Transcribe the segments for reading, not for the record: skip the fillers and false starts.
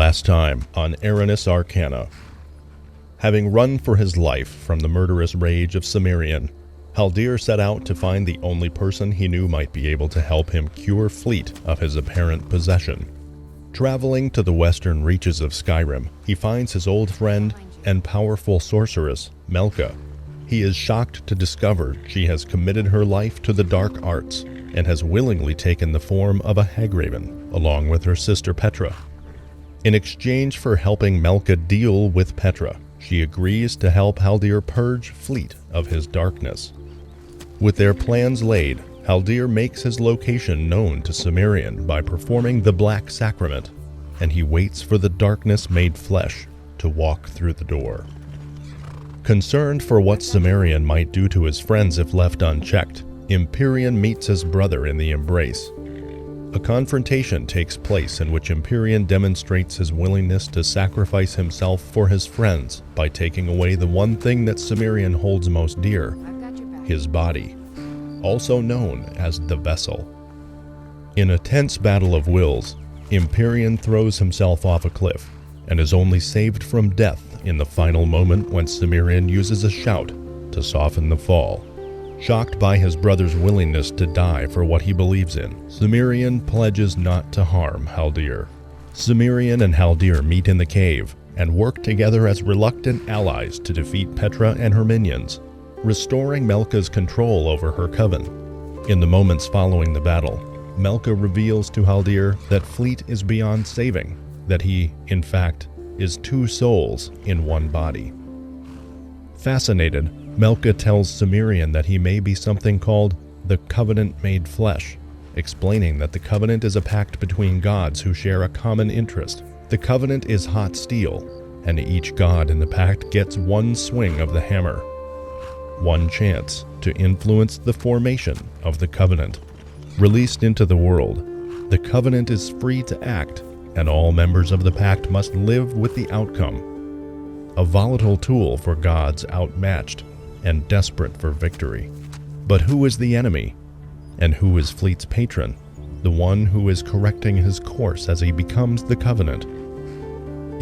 Last time on Aranis Arcana. Having run for his life from the murderous rage of Cimmerian, Haldir set out to find the only person he knew might be able to help him cure Fleet of his apparent possession. Traveling to the western reaches of Skyrim, he finds his old friend and powerful sorceress, Melka. He is shocked to discover she has committed her life to the dark arts and has willingly taken the form of a hagraven, along with her sister Petra. In exchange for helping Melka deal with Petra, she agrees to help Haldir purge Fleet of his darkness. With their plans laid, Haldir makes his location known to Cimmerian by performing the Black Sacrament, and he waits for the darkness made flesh to walk through the door. Concerned for what Cimmerian might do to his friends if left unchecked, Empyrean meets his brother in the Embrace. A confrontation takes place in which Empyrean demonstrates his willingness to sacrifice himself for his friends by taking away the one thing that Cimmerian holds most dear, his body, also known as the Vessel. In a tense battle of wills, Empyrean throws himself off a cliff and is only saved from death in the final moment when Cimmerian uses a shout to soften the fall. Shocked by his brother's willingness to die for what he believes in, Cimmerian pledges not to harm Haldir. Cimmerian and Haldir meet in the cave and work together as reluctant allies to defeat Petra and her minions, restoring Melka's control over her coven. In the moments following the battle, Melka reveals to Haldir that Fleet is beyond saving, that he, in fact, is two souls in one body. Fascinated, Melka tells Cimmerian that he may be something called the Covenant Made Flesh, explaining that the Covenant is a pact between gods who share a common interest. The Covenant is hot steel, and each god in the pact gets one swing of the hammer, one chance to influence the formation of the Covenant. Released into the world, the Covenant is free to act, and all members of the pact must live with the outcome. A volatile tool for gods outmatched and desperate for victory. But who is the enemy? And who is Fleet's patron? The one who is correcting his course as he becomes the Covenant?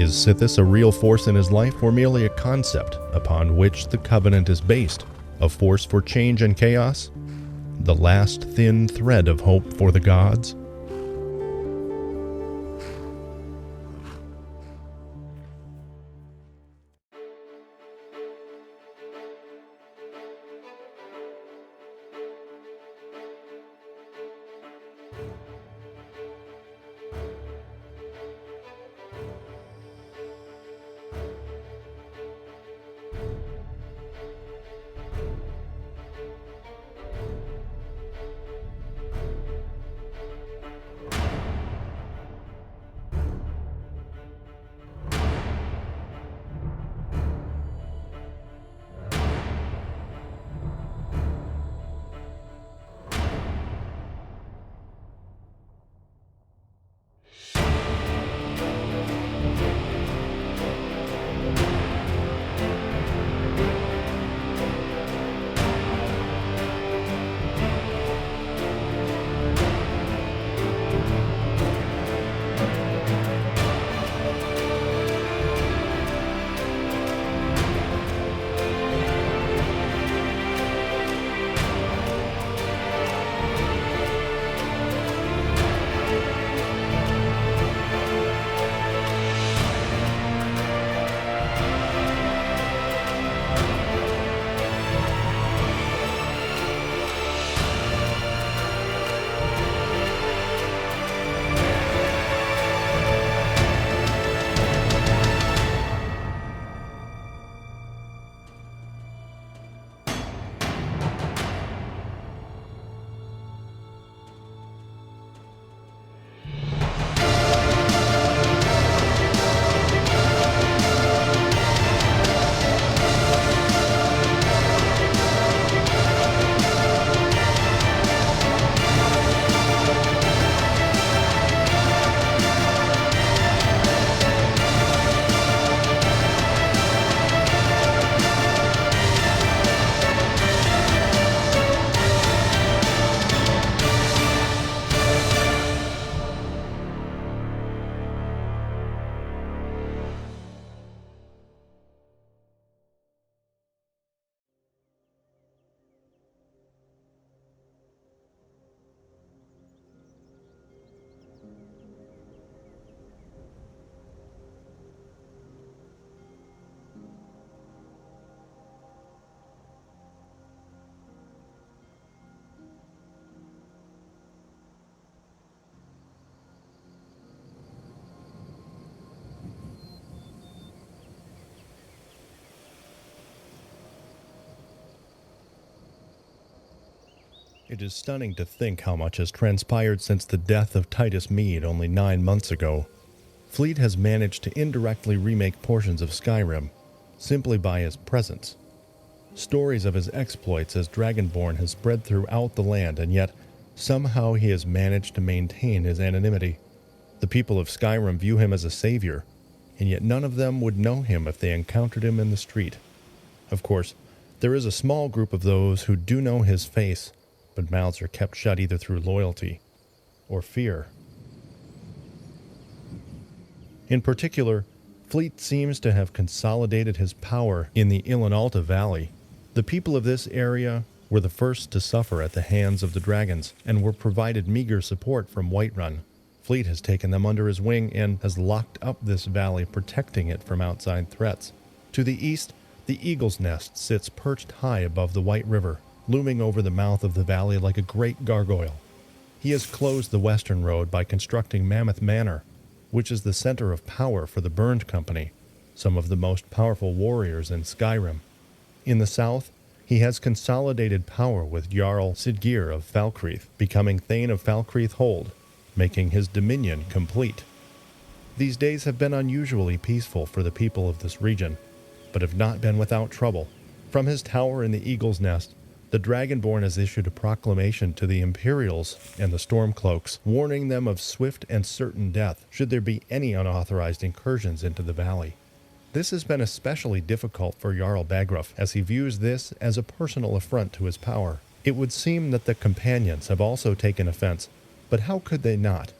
Is Sithis a real force in his life or merely a concept upon which the Covenant is based? A force for change and chaos? The last thin thread of hope for the gods? It is stunning to think how much has transpired since the death of Titus Mead only 9 months ago. Fleet has managed to indirectly remake portions of Skyrim, simply by his presence. Stories of his exploits as Dragonborn has spread throughout the land, and yet somehow he has managed to maintain his anonymity. The people of Skyrim view him as a savior, and yet none of them would know him if they encountered him in the street. Of course, there is a small group of those who do know his face, but mouths are kept shut either through loyalty or fear. In particular, Fleet seems to have consolidated his power in the Ilinalta Valley. The people of this area were the first to suffer at the hands of the dragons and were provided meager support from Whiterun. Fleet has taken them under his wing and has locked up this valley, protecting it from outside threats. To the east, the Eagle's Nest sits perched high above the White River, looming over the mouth of the valley like a great gargoyle. He has closed the western road by constructing Mammoth Manor, which is the center of power for the Burned Company, some of the most powerful warriors in Skyrim. In the south, he has consolidated power with Jarl Siggeir of Falkreath, becoming Thane of Falkreath Hold, making his dominion complete. These days have been unusually peaceful for the people of this region, but have not been without trouble. From his tower in the Eagle's Nest, the Dragonborn has issued a proclamation to the Imperials and the Stormcloaks, warning them of swift and certain death should there be any unauthorized incursions into the valley. This has been especially difficult for Jarl Bagruff, as he views this as a personal affront to his power. It would seem that the companions have also taken offense, but how could they not?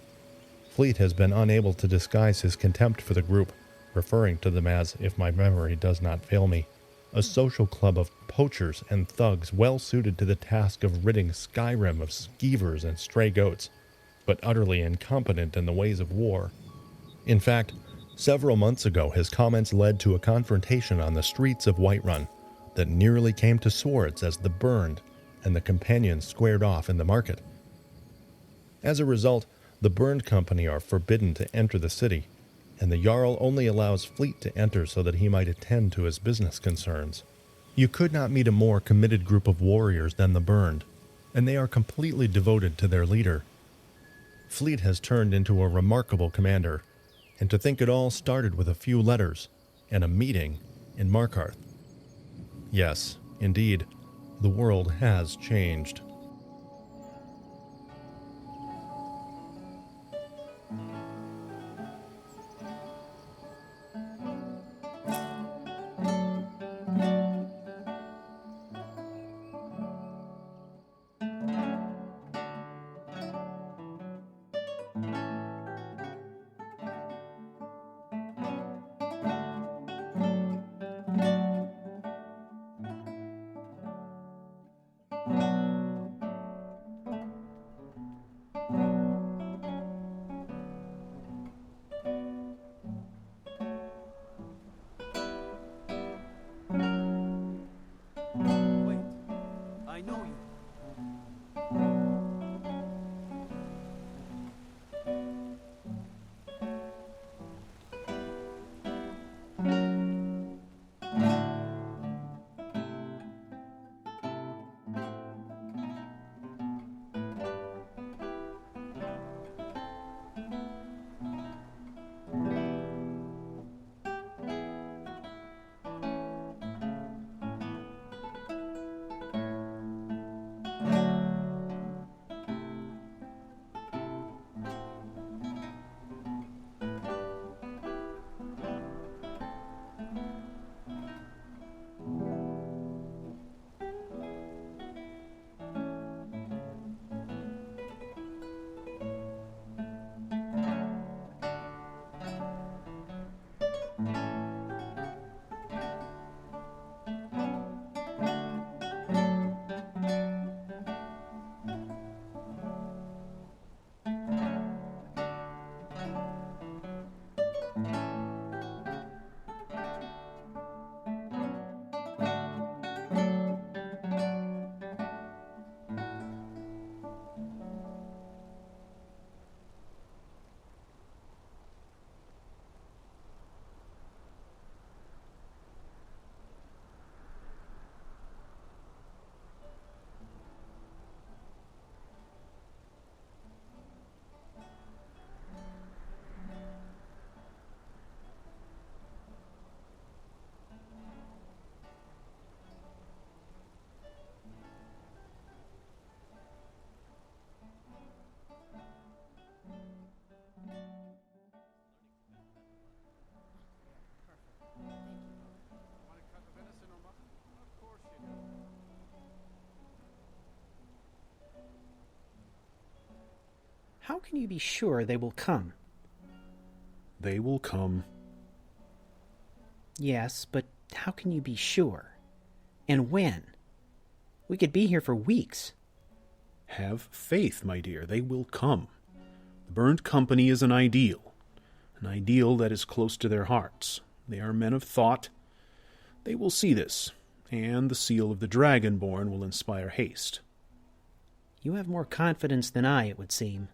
Fleet has been unable to disguise his contempt for the group, referring to them as, if my memory does not fail me, a social club of poachers and thugs well suited to the task of ridding Skyrim of skeevers and stray goats, but utterly incompetent in the ways of war. In fact, several months ago his comments led to a confrontation on the streets of Whiterun that nearly came to swords as the Burned and the companions squared off in the market. As a result, the Burned Company are forbidden to enter the city, and the Jarl only allows Fleet to enter so that he might attend to his business concerns. You could not meet a more committed group of warriors than the Burned, and they are completely devoted to their leader. Fleet has turned into a remarkable commander, and to think it all started with a few letters and a meeting in Markarth. Yes, indeed, the world has changed. How can you be sure they will come? They will come. Yes, but how can you be sure? And when? We could be here for weeks. Have faith, my dear. They will come. The Burned Company is an ideal that is close to their hearts. They are men of thought. They will see this, and the seal of the Dragonborn will inspire haste. You have more confidence than I, it would seem.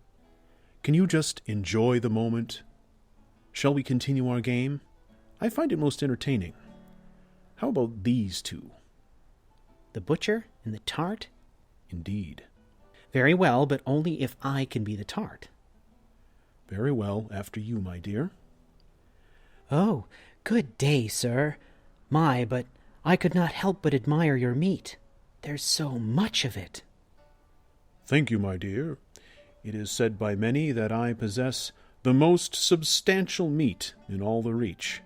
Can you just enjoy the moment? Shall we continue our game? I find it most entertaining. How about these two? The butcher and the tart? Indeed. Very well, but only if I can be the tart. Very well, after you, my dear. Oh, good day, sir. My, but I could not help but admire your meat. There's so much of it. Thank you, my dear. It is said by many that I possess the most substantial meat in all the Reach.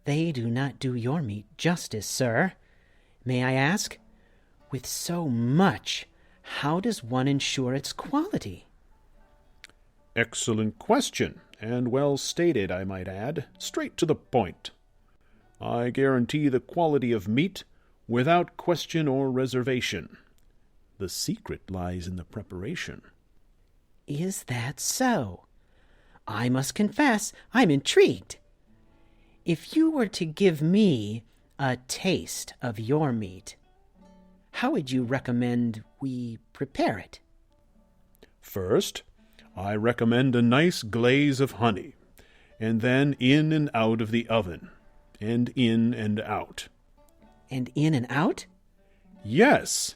They do not do your meat justice, sir. May I ask, with so much, how does one ensure its quality? Excellent question, and well stated, I might add. Straight to the point. I guarantee the quality of meat without question or reservation. The secret lies in the preparation. Is that so? I must confess, I'm intrigued. If you were to give me a taste of your meat, how would you recommend we prepare it? First, I recommend a nice glaze of honey, and then in and out of the oven, and in and out. And in and out? Yes,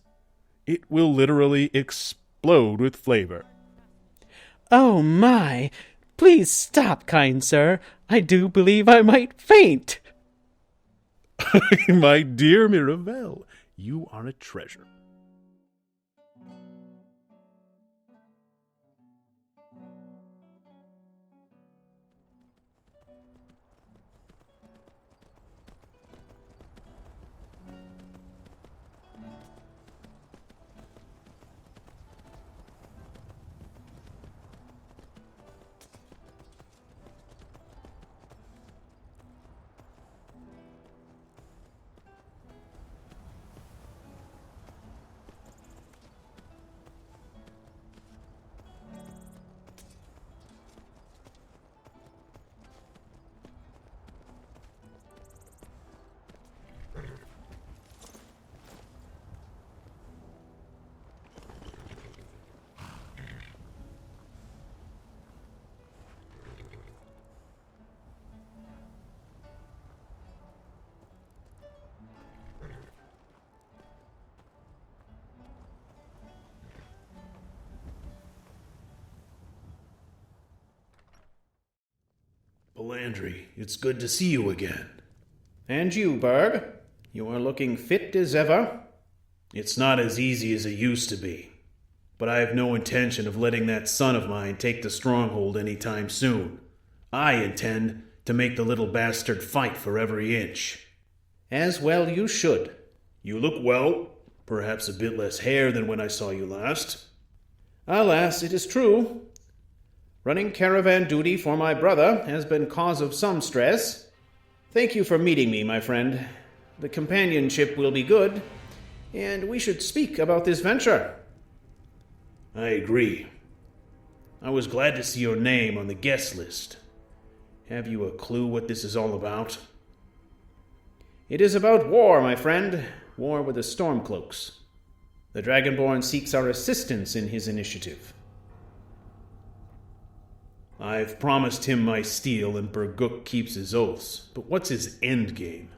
it will literally explode with flavor. Oh my! Please stop, kind sir. I do believe I might faint. My dear Mirabelle, you are a treasure. Landry, it's good to see you again. And you, Berg. You are looking fit as ever. It's not as easy as it used to be, but I have no intention of letting that son of mine take the stronghold any time soon. I intend to make the little bastard fight for every inch. As well you should. You look well, perhaps a bit less hair than when I saw you last. Alas, it is true. Running caravan duty for my brother has been cause of some stress. Thank you for meeting me, my friend. The companionship will be good, and we should speak about this venture. I agree. I was glad to see your name on the guest list. Have you a clue what this is all about? It is about war, my friend. War with the Stormcloaks. The Dragonborn seeks our assistance in his initiative. I've promised him my steel, and Berguk keeps his oaths. But what's his endgame?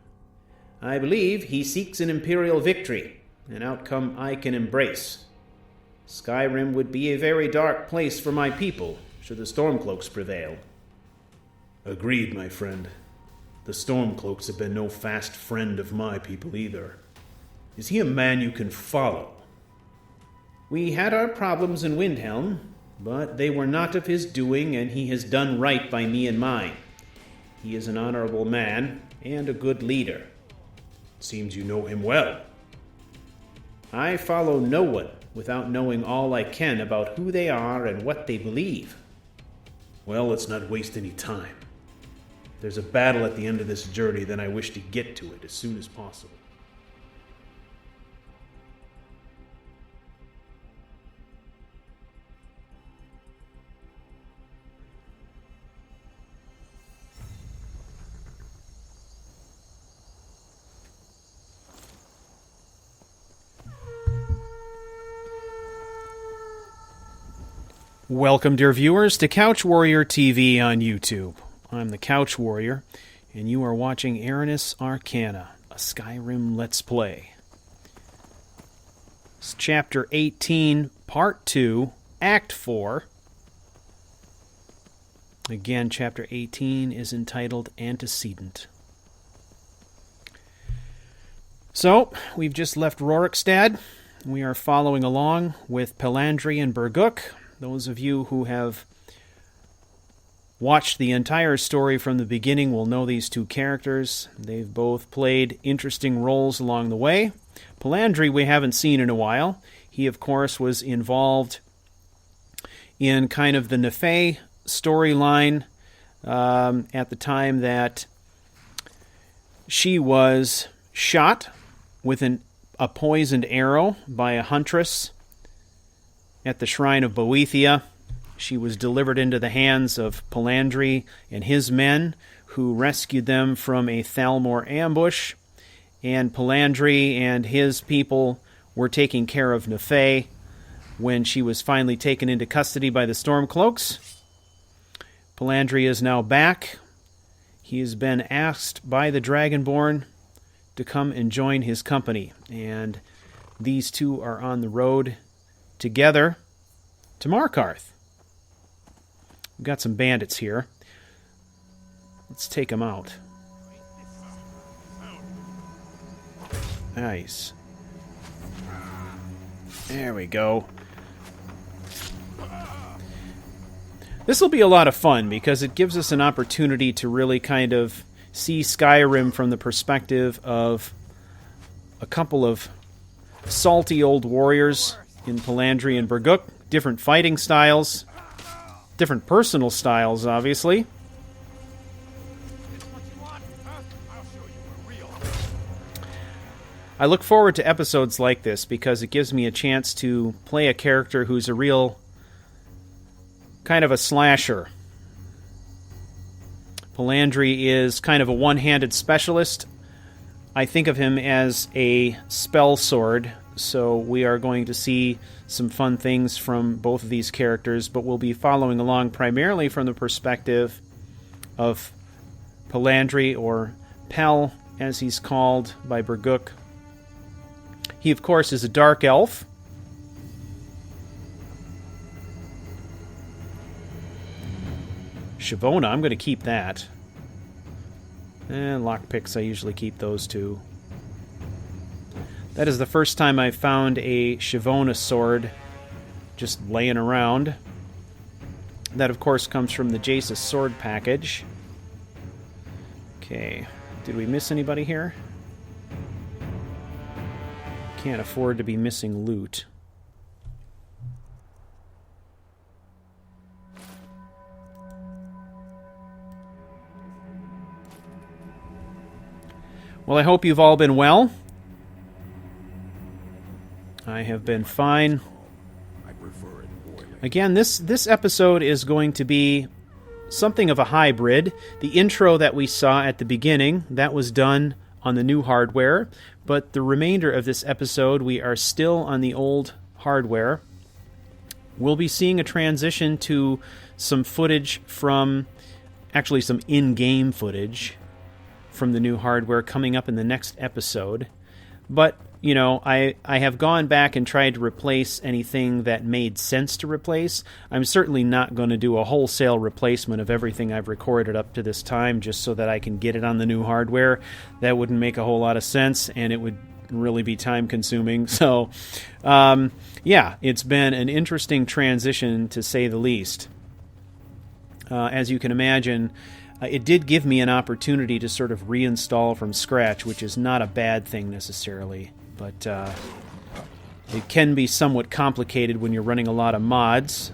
I believe he seeks an imperial victory, an outcome I can embrace. Skyrim would be a very dark place for my people, should the Stormcloaks prevail. Agreed, my friend. The Stormcloaks have been no fast friend of my people either. Is he a man you can follow? We had our problems in Windhelm, but they were not of his doing, and he has done right by me and mine. He is an honorable man and a good leader. Seems you know him well. I follow no one without knowing all I can about who they are and what they believe. Well, let's not waste any time. There's a battle at the end of this journey, then I wish to get to it as soon as possible. Welcome, dear viewers, to CouchWarrior TV on YouTube. I'm the CouchWarrior, and you are watching Aranis Arcana, a Skyrim Let's Play. It's Chapter 18, Part 2, Act 4. Again, Chapter 18 is entitled Antecedent. So, we've just left Rorikstad. We are following along with Pelandri and Berguk. Those of you who have watched the entire story from the beginning will know these two characters. They've both played interesting roles along the way. Pelandri we haven't seen in a while. He, of course, was involved in kind of the Nefeh storyline at the time that she was shot with a poisoned arrow by a huntress at the shrine of Boethia. She was delivered into the hands of Pelandri and his men, who rescued them from a Thalmor ambush. And Pelandri and his people were taking care of Nefeh when she was finally taken into custody by the Stormcloaks. Pelandri is now back. He has been asked by the Dragonborn to come and join his company. And these two are on the road together to Markarth. We've got some bandits here. Let's take them out. Nice. There we go. This will be a lot of fun because it gives us an opportunity to really kind of see Skyrim from the perspective of a couple of salty old warriors in Pelandri and Berguk. Different fighting styles, different personal styles, obviously. I look forward to episodes like this because it gives me a chance to play a character who's a real kind of a slasher. Pelandri is kind of a one-handed specialist. I think of him as a spell sword, so we are going to see some fun things from both of these characters, but we'll be following along primarily from the perspective of Pelandri, or Pel, as he's called by Berguk. He, of course, is a dark elf. Shavona, I'm going to keep that. And lockpicks, I usually keep those too. That is the first time I found a Shavona sword just laying around. That, of course, comes from the Jace's sword package. Okay, did we miss anybody here? Can't afford to be missing loot. Well, I hope you've all been well. I have been fine. Again, this episode is going to be something of a hybrid. The intro that we saw at the beginning, that was done on the new hardware, but the remainder of this episode, we are still on the old hardware. We'll be seeing a transition to some footage from, actually some in-game footage from the new hardware coming up in the next episode. But, you know, I have gone back and tried to replace anything that made sense to replace. I'm certainly not going to do a wholesale replacement of everything I've recorded up to this time just so that I can get it on the new hardware. That wouldn't make a whole lot of sense, and it would really be time-consuming. So, yeah, it's been an interesting transition, to say the least. As you can imagine, it did give me an opportunity to sort of reinstall from scratch, which is not a bad thing necessarily. But It can be somewhat complicated when you're running a lot of mods.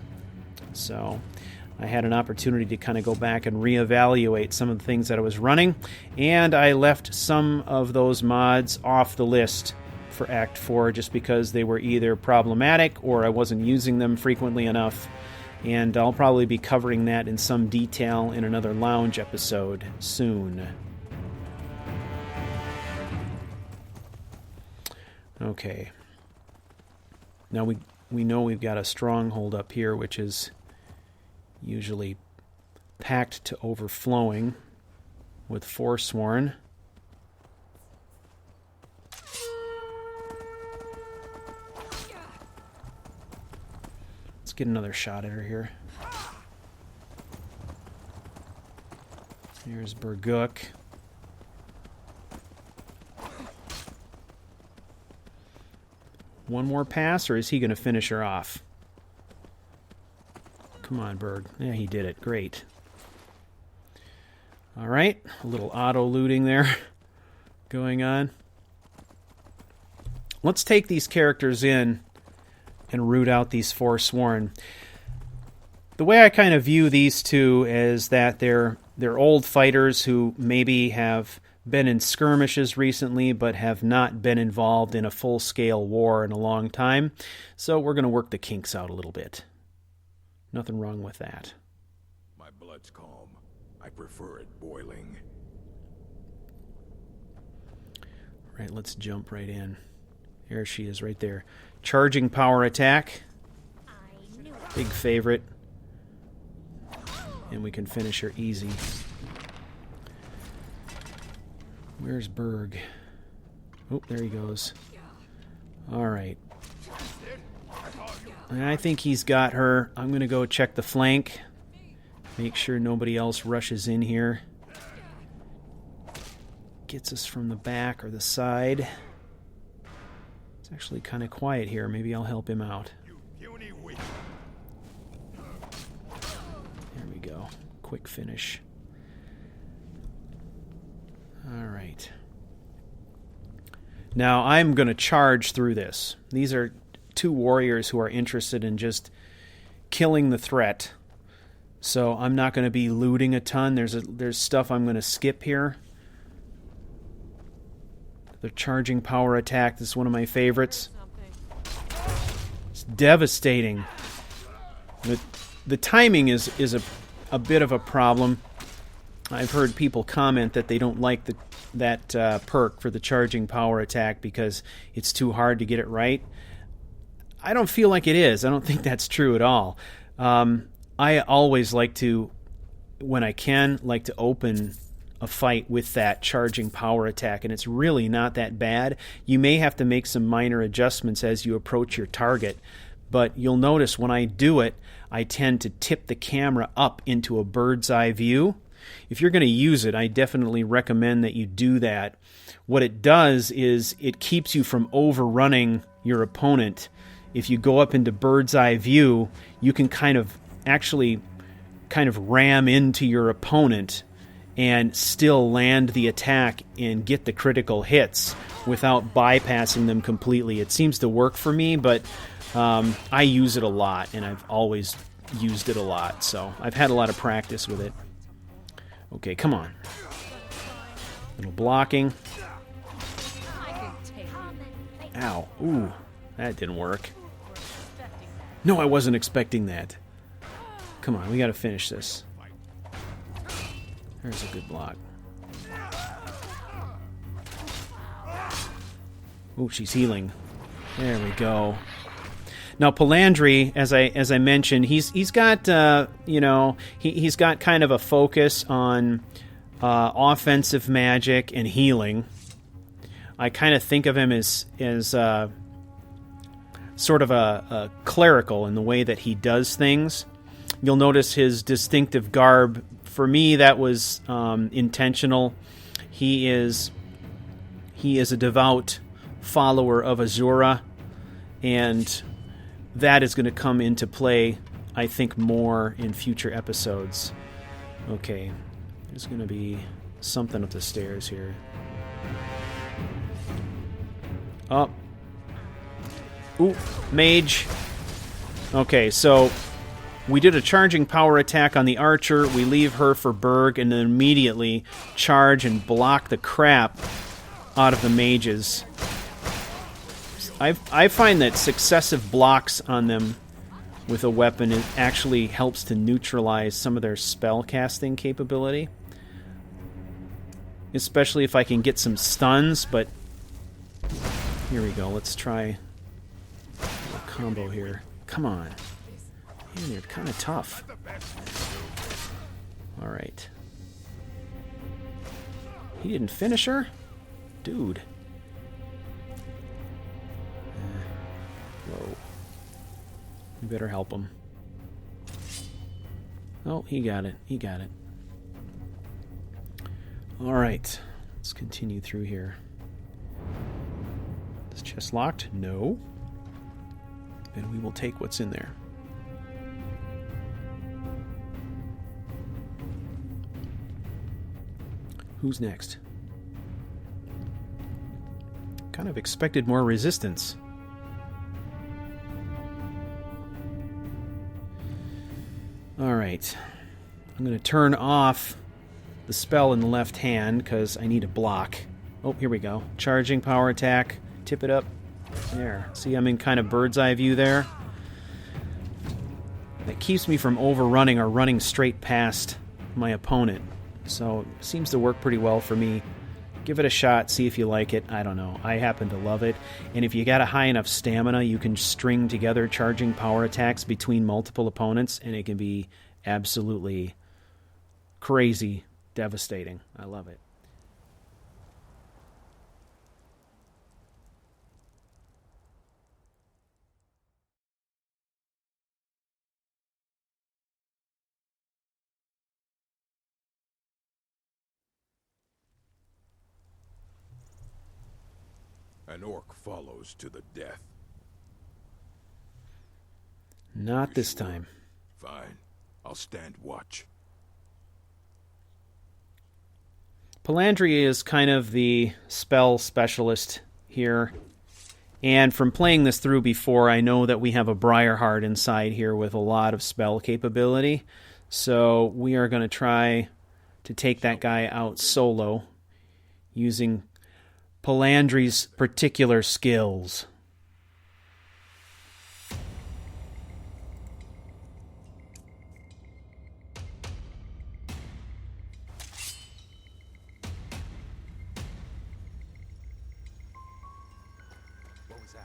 So I had an opportunity to kind of go back and reevaluate some of the things that I was running, and I left some of those mods off the list for Act 4 just because they were either problematic or I wasn't using them frequently enough, and I'll probably be covering that in some detail in another Lounge episode soon. Okay. Now we know we've got a stronghold up here, which is usually packed to overflowing with Forsworn. Let's get another shot at her here. Here's Burguk. One more pass, or is he going to finish her off? Come on, Berg. Yeah, he did it. Great. All right. A little auto-looting there going on. Let's take these characters in and root out these Forsworn. The way I kind of view these two is that they're old fighters who maybe have been in skirmishes recently but have not been involved in a full-scale war in a long time. So we're going to work the kinks out a little bit. Nothing wrong with that. My blood's calm. I prefer it boiling. Right, let's jump right in. There she is right there. Charging power attack. Big favorite. And we can finish her easy. Where's Berg? Oh, there he goes. All right. I think he's got her. I'm going to go check the flank. Make sure nobody else rushes in here. Gets us from the back or the side. It's actually kind of quiet here. Maybe I'll help him out. There we go. Quick finish. All right. Now I'm going to charge through this. These are two warriors who are interested in just killing the threat. So I'm not going to be looting a ton. There's stuff I'm going to skip here. The charging power attack, this is one of my favorites. It's devastating. The timing is a bit of a problem. I've heard people comment that they don't like that perk for the charging power attack because it's too hard to get it right. I don't feel like it is. I don't think that's true at all. I always like to, when I can, like to open a fight with that charging power attack, and it's really not that bad. You may have to make some minor adjustments as you approach your target, but you'll notice when I do it, I tend to tip the camera up into a bird's eye view. If you're going to use it, I definitely recommend that you do that. What it does is it keeps you from overrunning your opponent. If you go up into bird's eye view, you can kind of ram into your opponent and still land the attack and get the critical hits without bypassing them completely. It seems to work for me, but I use it a lot, and I've always used it a lot, so I've had a lot of practice with it. Okay, come on. Little blocking. Ow. Ooh, that didn't work. No, I wasn't expecting that. Come on, we got to finish this. There's a good block. Ooh, she's healing. There we go. Now Palandri, as I mentioned, he's got he's got kind of a focus on offensive magic and healing. I kind of think of him as sort of a clerical in the way that he does things. You'll notice his distinctive garb. For me, that was intentional. He is a devout follower of Azura, and that is going to come into play, I think, more in future episodes. Okay, there's going to be something up the stairs here. Oh. Ooh, mage. Okay, so we did a charging power attack on the archer. We leave her for Berg, and then immediately charge and block the crap out of the mages. I find that successive blocks on them with a weapon actually helps to neutralize some of their spell casting capability. Especially if I can get some stuns, but here we go. Let's try a combo here. Come on. Man, they're kind of tough. Alright. He didn't finish her? Dude. Whoa. We better help him. Oh, he got it. He got it. Alright. Let's continue through here. Is chest locked? No. Then we will take what's in there. Who's next? Kind of expected more resistance. Alright. I'm going to turn off the spell in the left hand because I need a block. Oh, here we go. Charging power attack. Tip it up. There. See, I'm in kind of bird's eye view there. That keeps me from overrunning or running straight past my opponent. So it seems to work pretty well for me. Give it a shot, see if you like it. I don't know. I happen to love it. And if you got a high enough stamina, you can string together charging power attacks between multiple opponents, and it can be absolutely crazy, devastating. I love it. An orc follows to the death. Not this time. Fine. I'll stand watch. Palandria is kind of the spell specialist here. And from playing this through before, I know that we have a Briarheart inside here with a lot of spell capability. So we are going to try to take that guy out solo using Palandri's particular skills. What was that?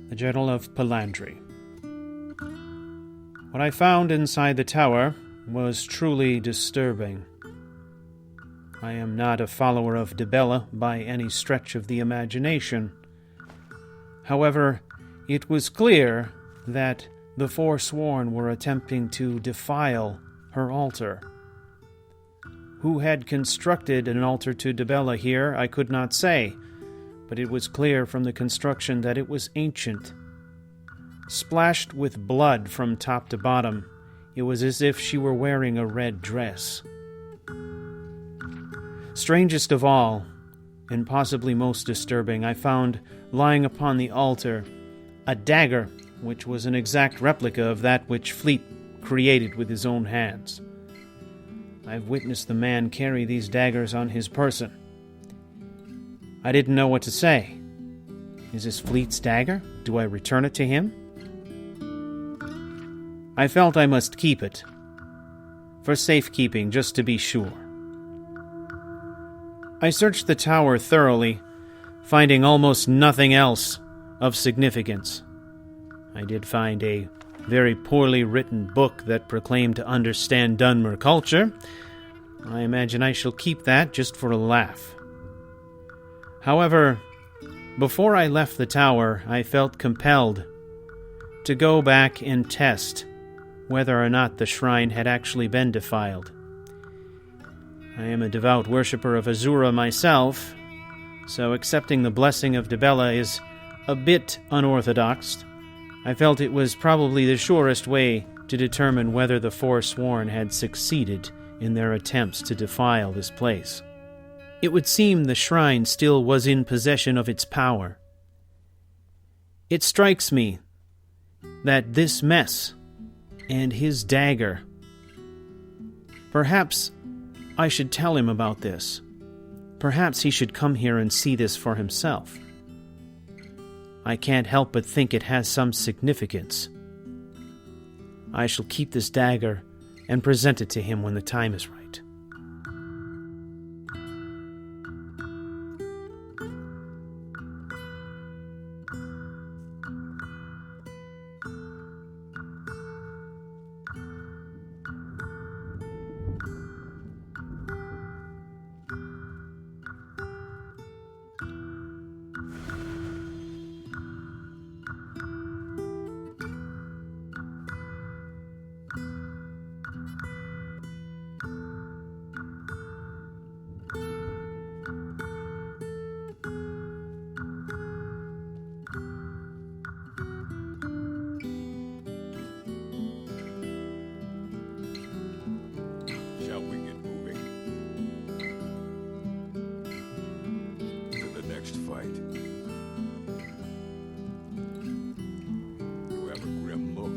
The Journal of Palandri. What I found inside the tower was truly disturbing. I am not a follower of Dibella by any stretch of the imagination. However, it was clear that the Forsworn were attempting to defile her altar. Who had constructed an altar to Dibella here, I could not say, but it was clear from the construction that it was ancient. Splashed with blood from top to bottom, it was as if she were wearing a red dress. Strangest of all, and possibly most disturbing, I found lying upon the altar a dagger which was an exact replica of that which Fleet created with his own hands. I've witnessed the man carry these daggers on his person. I didn't know what to say. Is this Fleet's dagger? Do I return it to him? I felt I must keep it, for safekeeping, just to be sure. I searched the tower thoroughly, finding almost nothing else of significance. I did find a very poorly written book that proclaimed to understand Dunmer culture. I imagine I shall keep that just for a laugh. However, before I left the tower, I felt compelled to go back and test whether or not the shrine had actually been defiled. I am a devout worshipper of Azura myself, so accepting the blessing of Dibella is a bit unorthodox. I felt it was probably the surest way to determine whether the Forsworn had succeeded in their attempts to defile this place. It would seem the shrine still was in possession of its power. It strikes me that this mess and his dagger. Perhaps I should tell him about this. Perhaps he should come here and see this for himself. I can't help but think it has some significance. I shall keep this dagger and present it to him when the time is right. Shall we get moving? To the next fight. You have a grim look.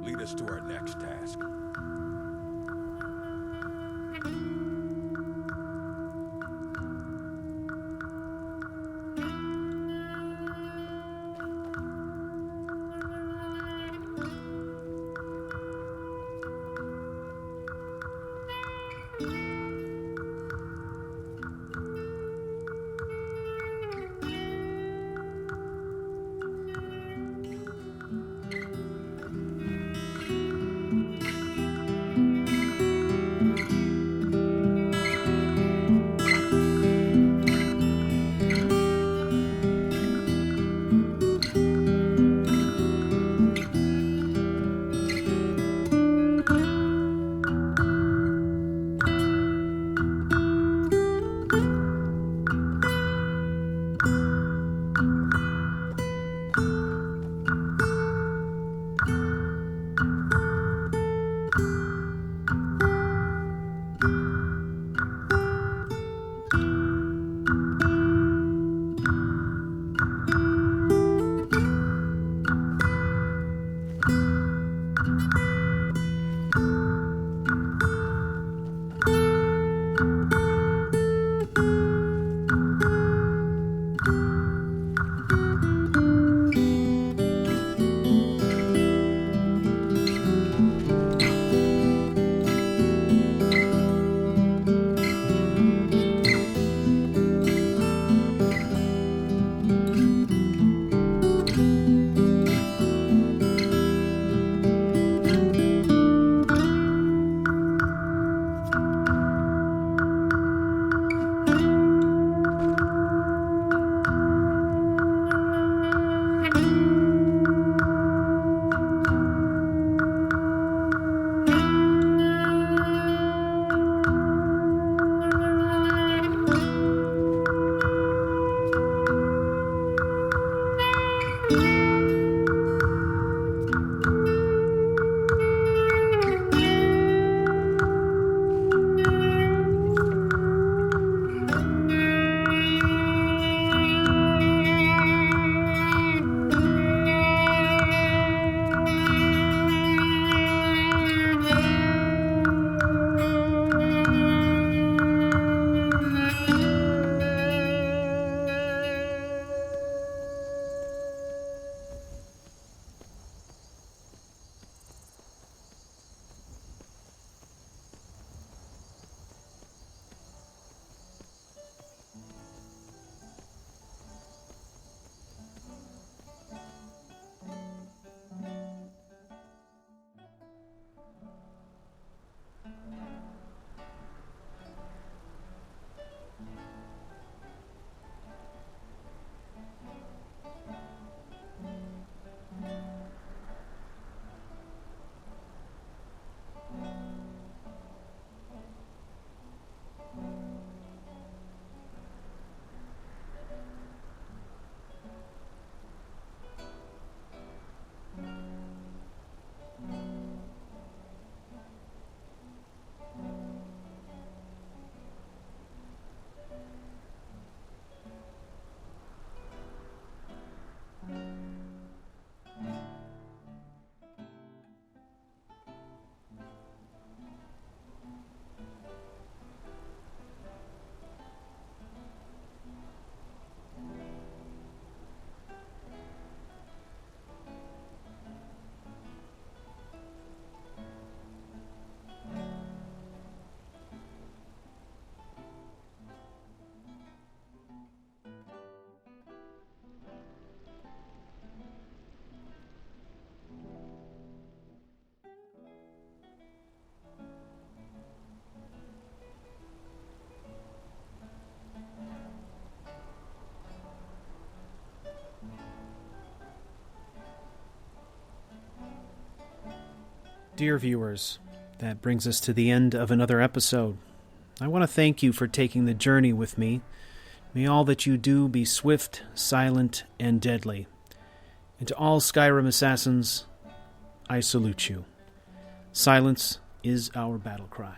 Lead us to our next task. Dear viewers, that brings us to the end of another episode. I want to thank you for taking the journey with me. May all that you do be swift, silent, and deadly. And to all Skyrim assassins, I salute you. Silence is our battle cry.